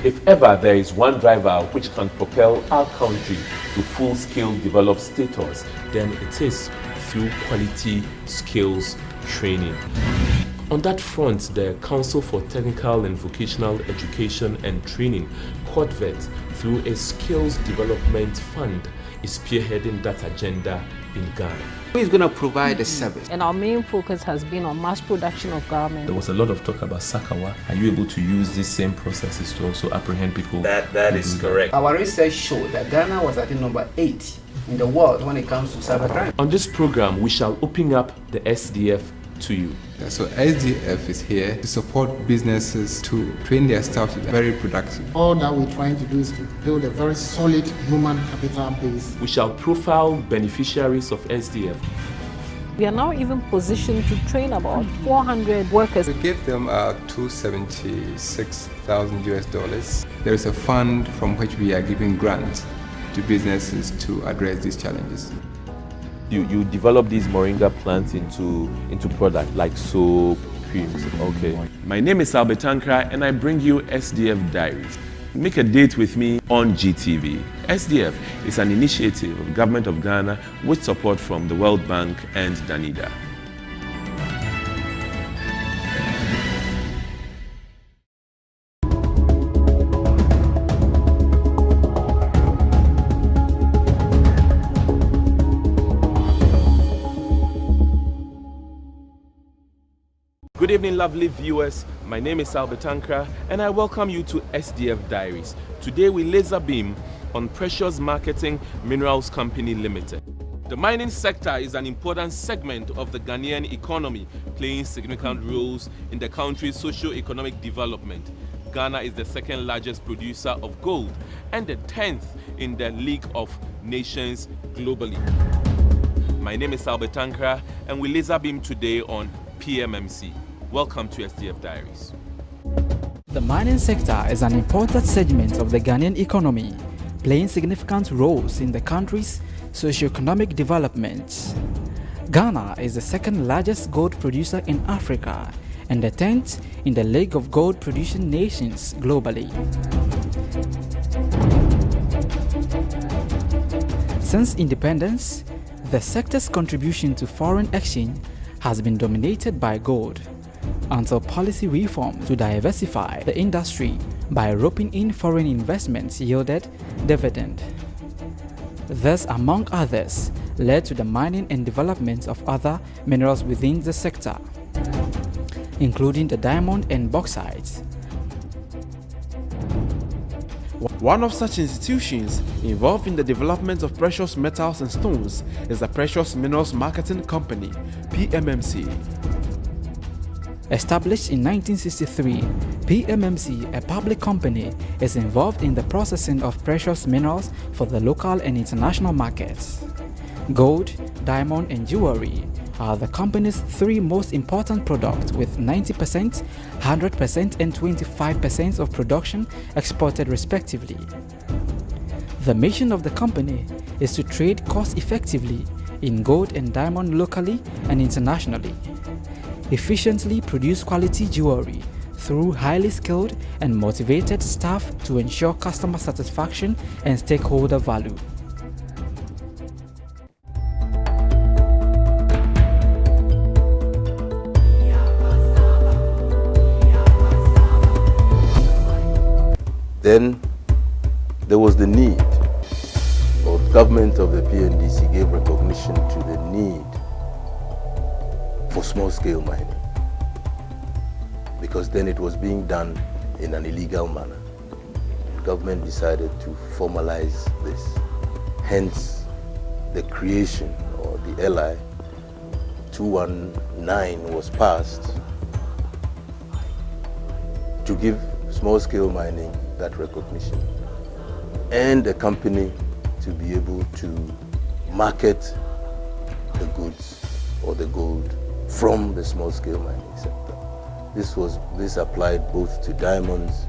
If ever there is one driver which can propel our country to full-scale developed status, then it is through quality skills training. On that front, the Council for Technical and Vocational Education and Training, COTVET, through a Skills Development Fund, is spearheading that agenda in Ghana. Who is going to provide the service? And our main focus has been on mass production of garments. There was a lot of talk about Sakawa. Are you able to use these same processes to also apprehend people? That is correct. Our research showed that Ghana was, I think, number 8 in the world when it comes to cybercrime. On this program, we shall open up the SDF to you. So SDF is here to support businesses to train their staff to be very productive. All that we're trying to do is to build a very solid human capital base. We shall profile beneficiaries of SDF. We are now even positioned to train about 400 workers. We gave them $276,000 US. There is a fund from which we are giving grants to businesses to address these challenges. You develop these moringa plants into product like soap, creams. Okay. My name is Albert Tankra and I bring you SDF Diaries. Make a date with me on GTV. SDF is an initiative of the Government of Ghana with support from the World Bank and Danida. Good evening, lovely viewers. My name is Albert Tankra and I welcome you to SDF Diaries. Today we laser beam on Precious Marketing Minerals Company Limited. The mining sector is an important segment of the Ghanaian economy, playing significant roles in the country's socio-economic development. Ghana is the second largest producer of gold and the 10th in the League of Nations globally. My name is Albert Tankra and we laser beam today on PMMC. Welcome to SDF Diaries. The mining sector is an important segment of the Ghanaian economy, playing significant roles in the country's socio-economic development. Ghana is the second largest gold producer in Africa and the 10th in the League of Gold Producing Nations globally. Since independence, the sector's contribution to foreign exchange has been dominated by gold, until policy reform to diversify the industry by roping in foreign investments yielded dividend. This, among others, led to the mining and development of other minerals within the sector, including the diamond and bauxite. One of such institutions involved in the development of precious metals and stones is the Precious Minerals Marketing Company, PMMC. Established in 1963, PMMC, a public company, is involved in the processing of precious minerals for the local and international markets. Gold, diamond, and jewelry are the company's 3 most important products, with 90%, 100%, and 25% of production exported respectively. The mission of the company is to trade cost-effectively in gold and diamond locally and internationally, efficiently produce quality jewelry through highly skilled and motivated staff to ensure customer satisfaction and stakeholder value. Then there was the need, or the government of the PNDC gave recognition to the need for small-scale mining, because then it was being done in an illegal manner. The government decided to formalize this. Hence, the creation, or the LI 219 was passed to give small-scale mining that recognition and a company to be able to market the goods or the gold from the small-scale mining sector. This applied both to diamonds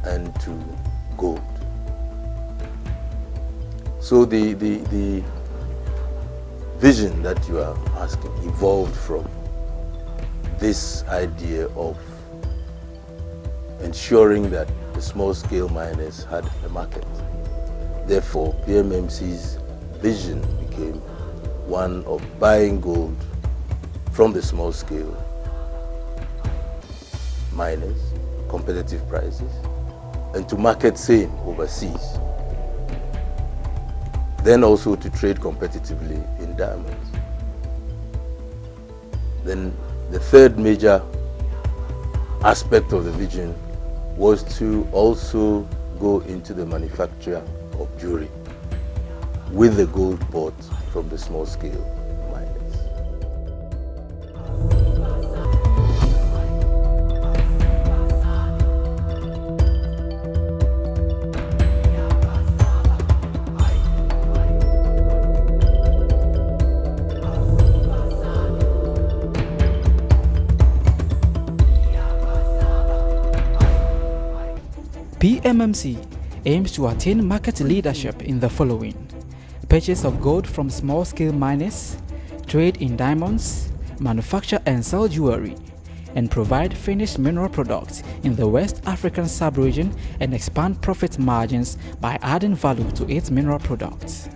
and to gold. So the vision that you are asking evolved from this idea of ensuring that the small-scale miners had a market. Therefore, PMMC's vision became one of buying gold from the small-scale miners, competitive prices, and to market same overseas. Then also to trade competitively in diamonds. Then the third major aspect of the vision was to also go into the manufacture of jewelry with the gold bought from the small-scale miners. PMMC aims to attain market leadership in the following: purchase of gold from small-scale miners, trade in diamonds, manufacture and sell jewelry, and provide finished mineral products in the West African sub-region and expand profit margins by adding value to its mineral products.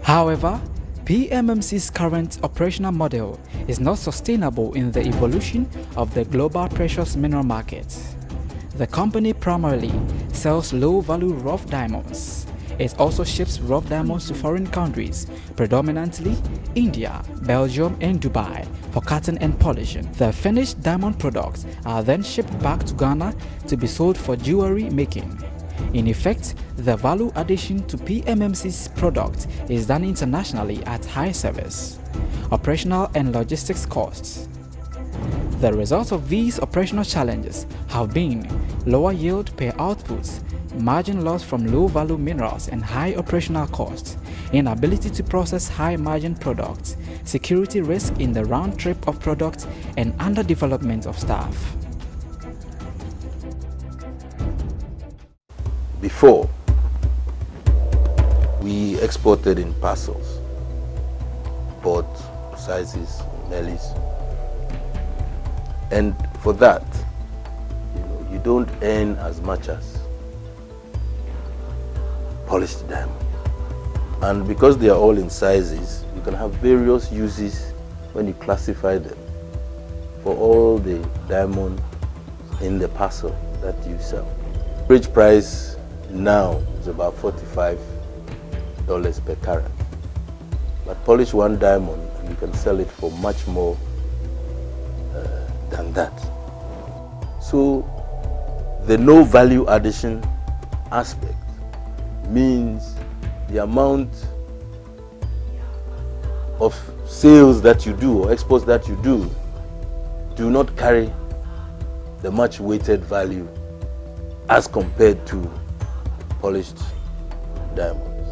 However, PMMC's current operational model is not sustainable in the evolution of the global precious mineral market. The company primarily sells low-value rough diamonds. It also ships rough diamonds to foreign countries, predominantly India, Belgium and Dubai, for cutting and polishing. The finished diamond products are then shipped back to Ghana to be sold for jewelry making. In effect, the value addition to PMMC's product is done internationally at high service, operational and logistics costs. The result of these operational challenges have been lower yield per output, margin loss from low-value minerals and high operational costs, inability to process high-margin products, security risk in the round trip of products, and underdevelopment of staff. Before, we exported in parcels, bought sizes, mellies. And for that, you don't earn as much as polished diamond. And because they are all in sizes, you can have various uses when you classify them for all the diamond in the parcel that you sell. Average price now is about $45 per carat. But polish one diamond and you can sell it for much more than that. So the no value addition aspect means the amount of sales that you do or exports that you do not carry the much weighted value as compared to polished diamonds.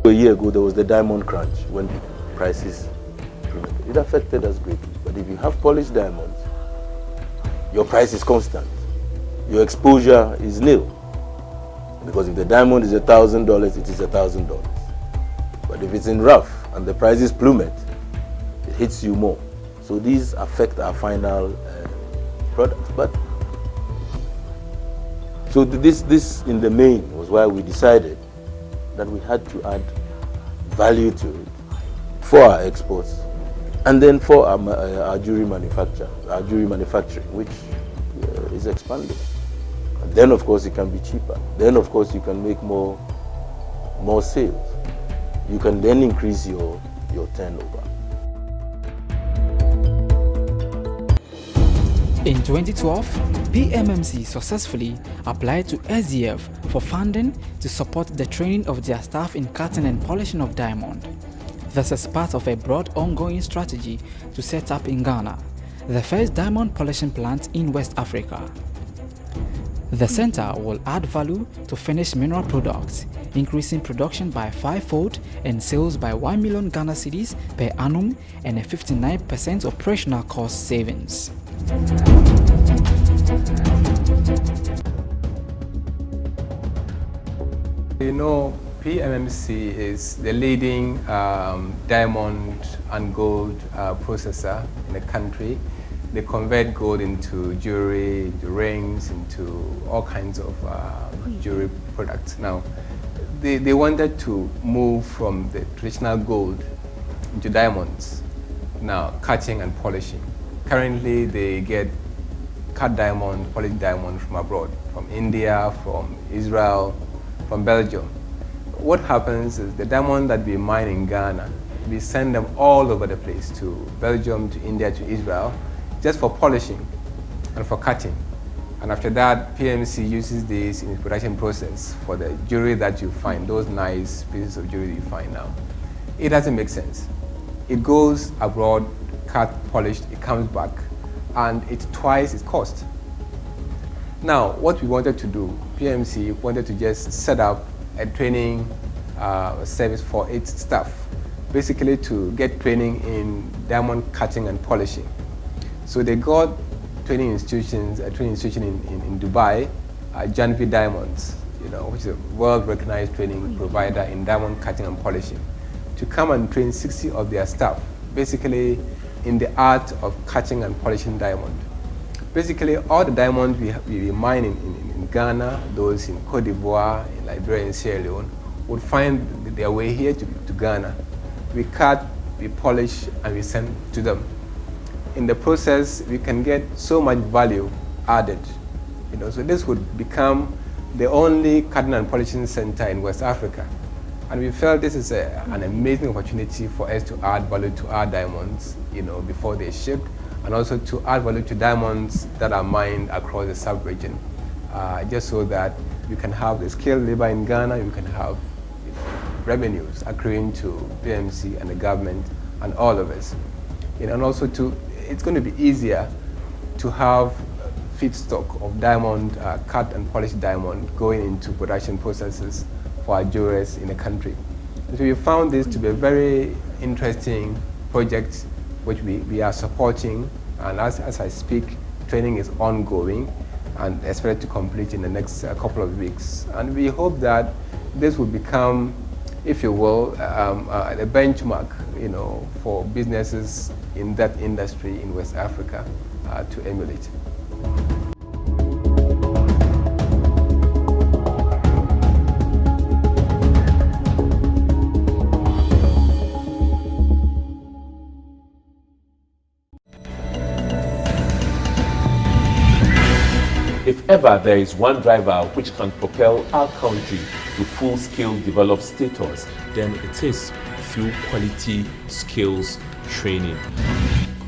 A year ago there was the diamond crunch when prices plummeted. It affected us greatly. But if you have polished diamonds, your price is constant. Your exposure is nil. Because if the diamond is $1,000, it is $1,000. But if it's in rough and the prices plummet, it hits you more. So these affect our final products. But so this in the main was why we decided that we had to add value to it for our exports and then for our jewelry manufacturing, which is expanding. And then of course it can be cheaper. Then of course you can make more sales. You can then increase your turnover. In 2012, PMMC successfully applied to SDF for funding to support the training of their staff in cutting and polishing of diamond. This is part of a broad ongoing strategy to set up in Ghana, the first diamond polishing plant in West Africa. The center will add value to finished mineral products, increasing production by 5-fold and sales by 1 million Ghana cedis per annum and a 59% operational cost savings. You know, PMMC is the leading diamond and gold processor in the country. they convert gold into jewelry, into rings, into all kinds of jewelry products. Now, they wanted to move from the traditional gold into diamonds, now cutting and polishing. Currently, they get cut diamond, polished diamond from abroad, from India, from Israel, from Belgium. What happens is the diamond that we mine in Ghana, we send them all over the place, to Belgium, to India, to Israel, just for polishing and for cutting. And after that, PMMC uses this in its production process for the jewelry that you find, those nice pieces of jewelry you find now. It doesn't make sense. It goes abroad, cut, polished, it comes back, and it's twice its cost. Now, what we wanted to do, PMMC wanted to just set up a training service for its staff, basically to get training in diamond cutting and polishing. So they got training institutions, a training institution in Dubai, Grantees Diamonds, which is a world-recognized training provider in diamond cutting and polishing, to come and train 60 of their staff, basically in the art of cutting and polishing diamond. Basically, all the diamonds we mine in Ghana, those in Cote d'Ivoire, in Liberia, and Sierra Leone, would find their way here to Ghana. We cut, we polish, and we send to them. In the process, we can get so much value added. So this would become the only cutting and polishing center in West Africa. And we felt this is an amazing opportunity for us to add value to our diamonds, before they're shipped, and also to add value to diamonds that are mined across the sub-region, just so that we can have the skilled labor in Ghana, we can have revenues accruing to PMMC and the government and all of us. And also it's going to be easier to have feedstock of diamond, cut and polished diamond, going into production processes for our jewelers in the country. And so we found this to be a very interesting project which we are supporting, and as I speak, training is ongoing and expected to complete in the next couple of weeks. And we hope that this will become, if you will, a benchmark, for businesses in that industry in West Africa to emulate. If ever there is one driver which can propel our country to full-scale developed status, then it is through quality skills training.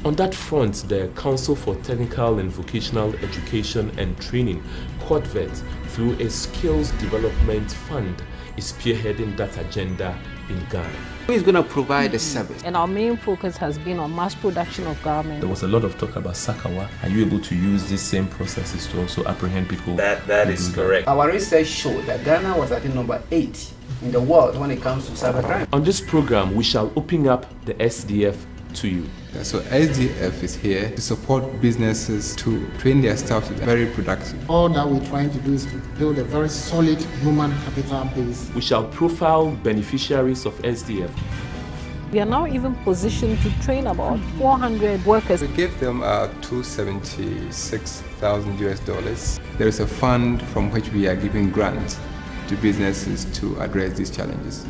On that front, the Council for Technical and Vocational Education and Training, COTVET, through a Skills Development Fund, is spearheading that agenda in Ghana. Who is going to provide the service? And our main focus has been on mass production of garments. There was a lot of talk about Sakawa. Are you able to use these same processes to also apprehend people? That is correct. Our research showed that Ghana was, I think, number 8 in the world when it comes to cybercrime. On this program, we shall open up the SDF to you. So SDF is here to support businesses to train their staff to be very productive. All that we're trying to do is to build a very solid human capital base. We shall profile beneficiaries of SDF. We are now even positioned to train about 400 workers. We gave them $276,000 US. There is a fund from which we are giving grants to businesses to address these challenges.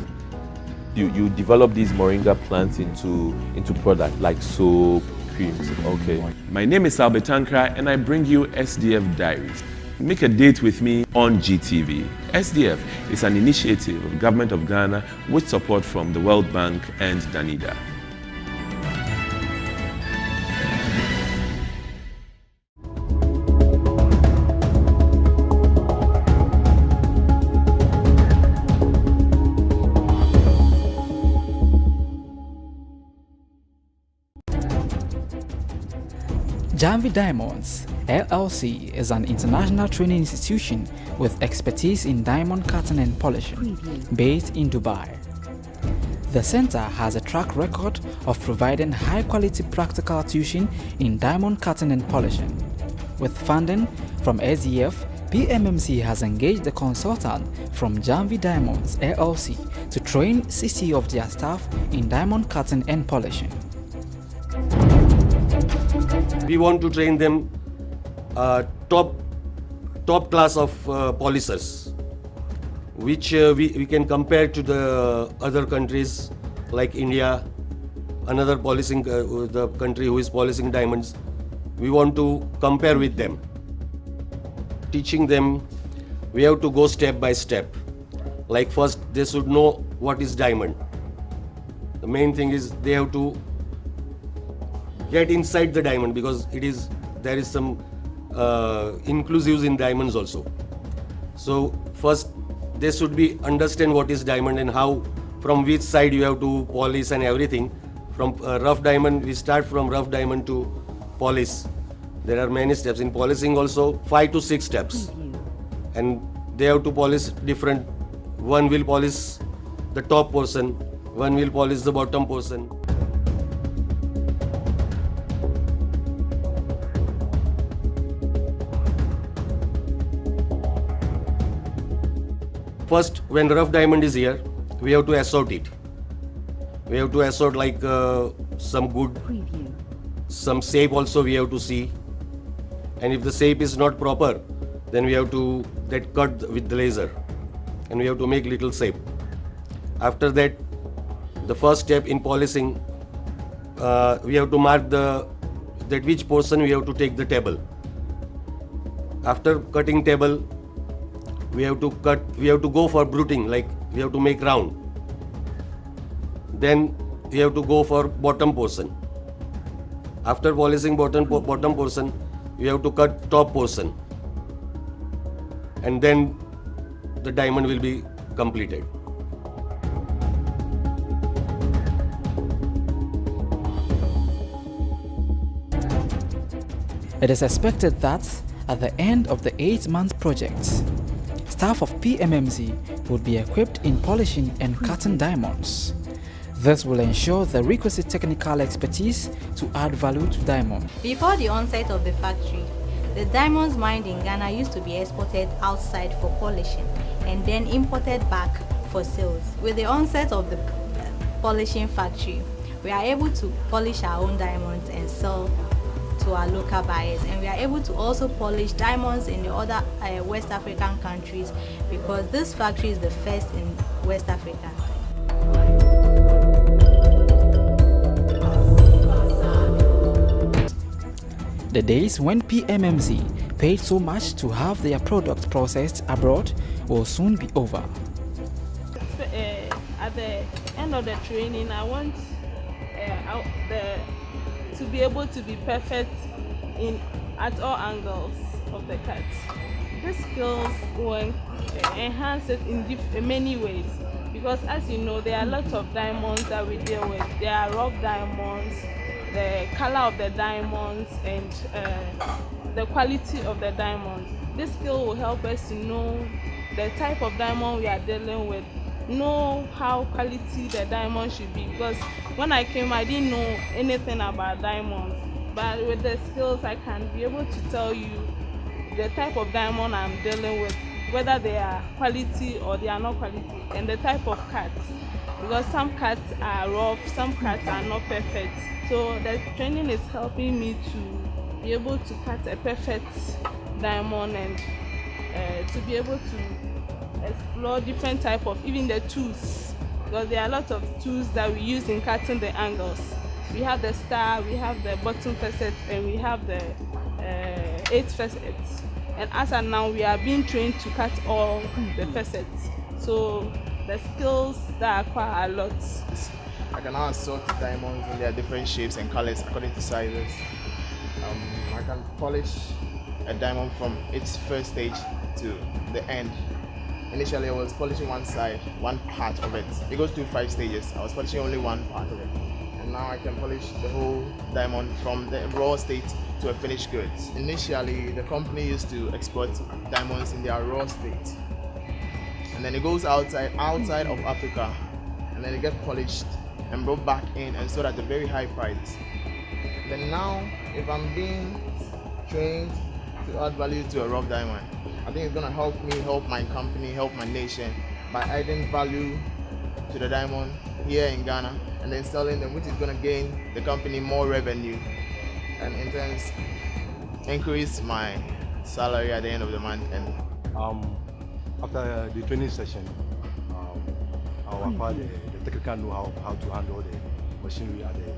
You develop these moringa plants into product like soap, creams. Okay. My name is Albetankra and I bring you SDF Diaries. Make a date with me on GTV. SDF is an initiative of the Government of Ghana with support from the World Bank and Danida. Grantees Diamonds LLC is an international training institution with expertise in diamond cutting and polishing, based in Dubai. The center has a track record of providing high-quality practical tuition in diamond cutting and polishing. With funding from SDF, PMMC has engaged a consultant from Grantees Diamonds LLC to train 60 of their staff in diamond cutting and polishing. We want to train them top class of polishers, which we can compare to the other countries like India, another polishing the country who is polishing diamonds. We want to compare with them. Teaching them, we have to go step by step. Like first, they should know what is diamond. The main thing is they have to get inside the diamond, because there is some inclusives in diamonds also. So first they should be understand what is diamond and how, from which side you have to polish and everything. From rough diamond, we start from rough diamond to polish. There are many steps in polishing also, 5 to 6 steps, and they have to polish different. One will polish the top portion, one will polish the bottom portion. First, when rough diamond is here, we have to assort it. We have to assort like some good, some shape also we have to see. And if the shape is not proper, then we have to cut with the laser. And we have to make little shape. After that, the first step in polishing, we have to mark that which portion we have to take the table. After cutting table, we have to go for bruting, like we have to make round. Then we have to go for bottom portion. After polishing bottom portion, we have to cut top portion. And then the diamond will be completed. It is expected that at the end of the 8-month project, staff of PMMC will be equipped in polishing and cutting diamonds. This will ensure the requisite technical expertise to add value to diamond. Before the onset of the factory, the diamonds mined in Ghana used to be exported outside for polishing and then imported back for sales. With the onset of the polishing factory, we are able to polish our own diamonds and sell to our local buyers, and we are able to also polish diamonds in the other West African countries, because this factory is the first in West Africa. The days when PMMC paid so much to have their product processed abroad will soon be over. At the end of the training, I want to be able to be perfect at all angles of the cut. These skills will enhance it in many ways, because as you know, there are lots of diamonds that we deal with. There are rough diamonds, the color of the diamonds, and the quality of the diamonds. This skill will help us to know the type of diamond we are dealing with, know how quality the diamond should be, because when I came, I didn't know anything about diamonds, but with the skills I can be able to tell you the type of diamond I'm dealing with, whether they are quality or they are not quality, and the type of cut, because some cuts are rough, some cuts are not perfect. So the training is helping me to be able to cut a perfect diamond, and to be able to explore different type of, even the tools, because there are a lot of tools that we use in cutting the angles. We have the star, we have the bottom facet, and we have the 8 facets. And as of now, we are being trained to cut all the facets. So the skills that acquire a lot. I can now sort diamonds in their different shapes and colors according to sizes. I can polish a diamond from its first stage to the end. Initially, I was polishing one side, one part of it. It goes through 5 stages. I was polishing only one part of it. And now I can polish the whole diamond from the raw state to a finished goods. Initially, the company used to export diamonds in their raw state. And then it goes outside of Africa, and then it gets polished and brought back in and sold at a very high price. Then now, if I'm being trained to add value to a rough diamond, I think it's going to help me, help my company, help my nation by adding value to the diamond here in Ghana and then selling them, which is going to gain the company more revenue and in turns increase my salary at the end of the month. And after the training session, I'll acquire the technical know-how how to handle the machinery at the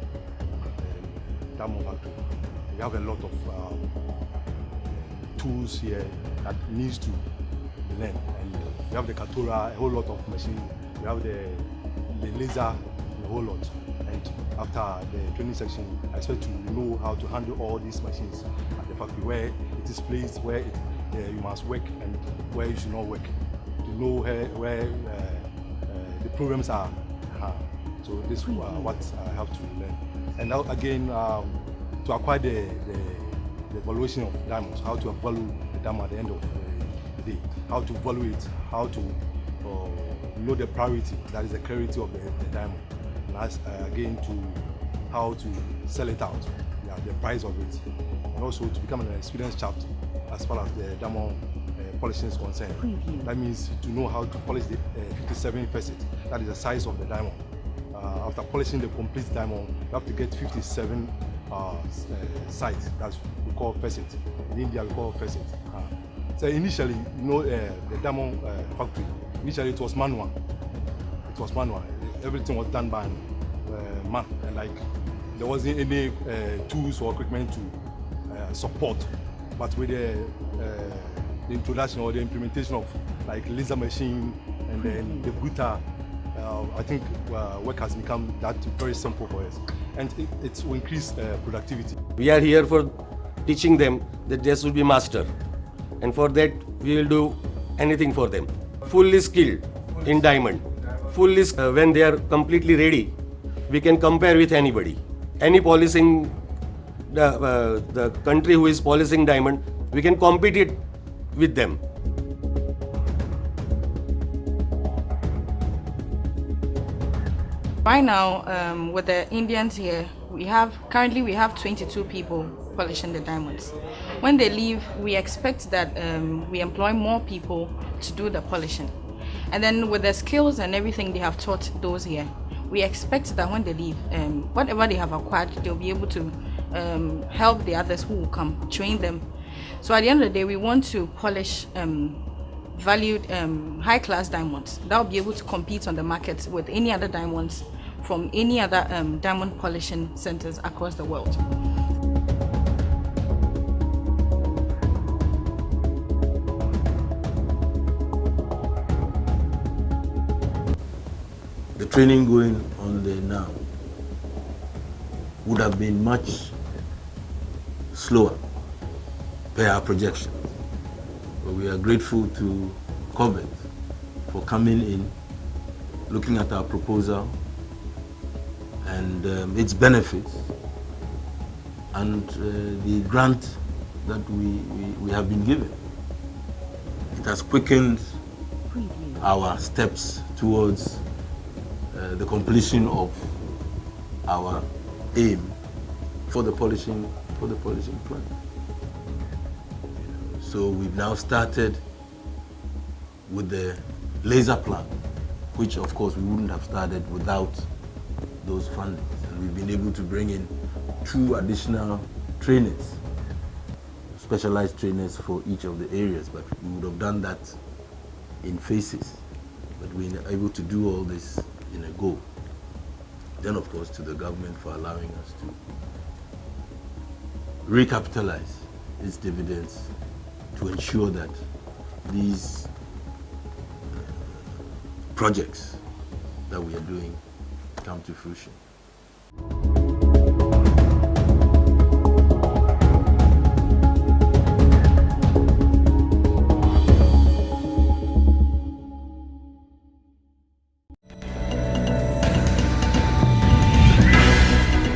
diamond factory. We have a lot of tools here that needs to be learned, and we have the Katura, a whole lot of machine. We have the laser, a whole lot. And after the training section, I expect to know how to handle all these machines at the factory, where it is placed, where you must work and where you should not work, to know where the problems are. So this is what I have to learn. And now again, to acquire the valuation of diamonds, how to value the diamond at the end of the day, how to value it, how to know the priority, that is the clarity of the diamond. And as, again, to how to sell it out, the price of it, and also to become an experienced chap as far as the diamond polishing is concerned. That means to know how to polish the 57 facet, that is the size of the diamond. After polishing the complete diamond, you have to get 57 size, that's we call facet. In India we call facet. So initially, you know, the diamond factory, initially it was manual. It was manual. Everything was done by man, and like there wasn't any tools or equipment to support. But with the introduction or the implementation of like laser machine and then the bruta, I think work has become that very simple for us, and it will increase productivity. We are here for teaching them that they should be master, and for that we will do anything for them. Fully skilled in diamond, fully when they are completely ready, we can compare with anybody. Any polishing, the country who is polishing diamond, we can compete it with them. Right now, with the Indians here, currently we have 22 people polishing the diamonds. When they leave, we expect that we employ more people to do the polishing. And then with the skills and everything they have taught those here, we expect that when they leave, whatever they have acquired, they'll be able to help the others who will come, train them. So at the end of the day, we want to polish valued high-class diamonds that will be able to compete on the market with any other diamonds from any other diamond polishing centers across the world. The training going on there now would have been much slower per our projection. But we are grateful to COVID for coming in, looking at our proposal and its benefits, and the grant that we have been given. It has quickened our steps towards the completion of our aim for the polishing plant. So we've now started with the laser plant, which of course we wouldn't have started without those fundings. And we've been able to bring in 2 additional trainers, specialized trainers for each of the areas, but we would have done that in phases. But we were able to do all this in a go. Then of course to the government for allowing us to recapitalize its dividends to ensure that these projects that we are doing come to fruition.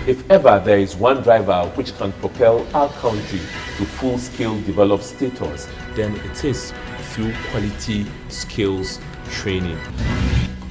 If ever there is one driver which can propel our country to full-scale developed status, then it is through quality skills training.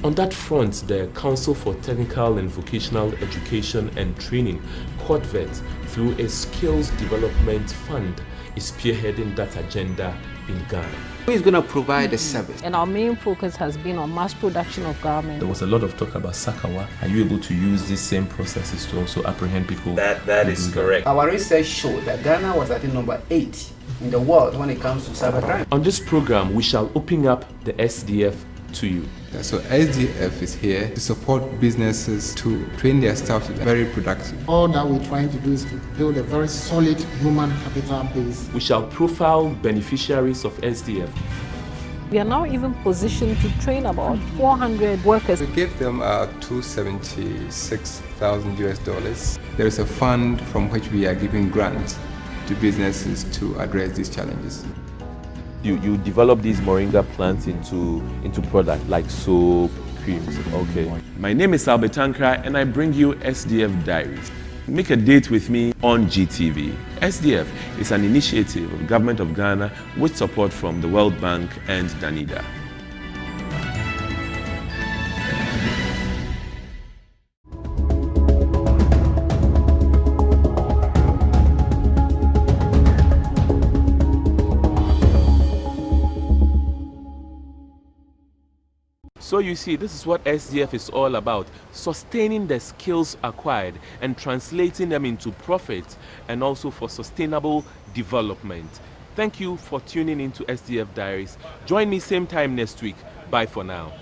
On that front, the Council for Technical and Vocational Education and Training, COTVET, through a Skills Development Fund, is spearheading that agenda in Ghana. Who is going to provide the service? And our main focus has been on mass production of garments. There was a lot of talk about Sakawa. Are you able to use these same processes to also apprehend people? That is correct. Our research showed that Ghana was at number 8 in the world when it comes to cybercrime. On this program, we shall open up the SDF to you. So SDF is here to support businesses to train their staff to be very productive. All that we're trying to do is to build a very solid human capital base. We shall profile beneficiaries of SDF. We are now even positioned to train about 400 workers. We gave them $276,000 US. There is a fund from which we are giving grants to businesses to address these challenges. You develop these moringa plants into product like soap, creams. Okay. My name is Albetankra and I bring you SDF Diaries. Make a date with me on GTV. SDF is an initiative of the Government of Ghana with support from the World Bank and Danida. So you see, this is what SDF is all about, sustaining the skills acquired and translating them into profit and also for sustainable development. Thank you for tuning in to SDF Diaries. Join me same time next week. Bye for now.